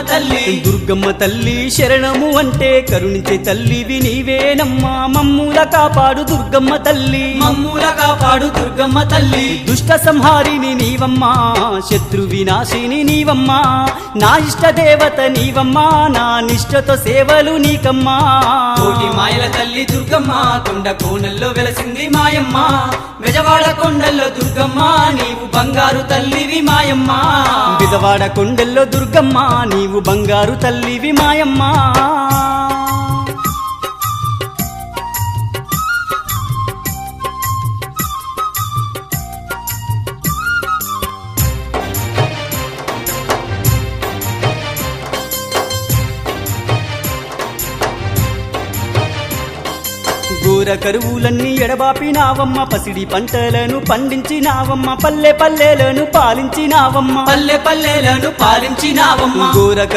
తల్లి దుర్గమ్మ తల్లి శరణము అంటే కరుణించే తల్లివి నీవేనమ్మా మమ్ముల కాపాడు దుర్గమ్మ తల్లి మమ్ముల కాపాడు దుర్గమ్మ తల్లి దుష్ట సంహారిని నీవమ్మా శత్రు వినాశిని నీవమ్మా నా ఇష్ట దేవత నీవమ్మా నా నిష్టతో సేవలు నీకమ్మా కోటి మాయల తల్లి దుర్గమ్మ కొండ కోనల్లో వెలసింది మాయమ్మ బెజవాడ కొండల్లో దుర్గమ్మ నీవు బంగారు తల్లివి మాయమ్మ బిజవాడ కొండల్లో దుర్గమ్మ నీవు బంగారు తల్లివి మాయమ్మ ఘోర కరువులన్నీ ఎడబాపినావమ్మ పసిడి పంటలను పండించినావమ్మ పల్లె పల్లెలను పాలించినావమ్మ పల్లె పల్లెలను పాలించినావమ్మ ఘోర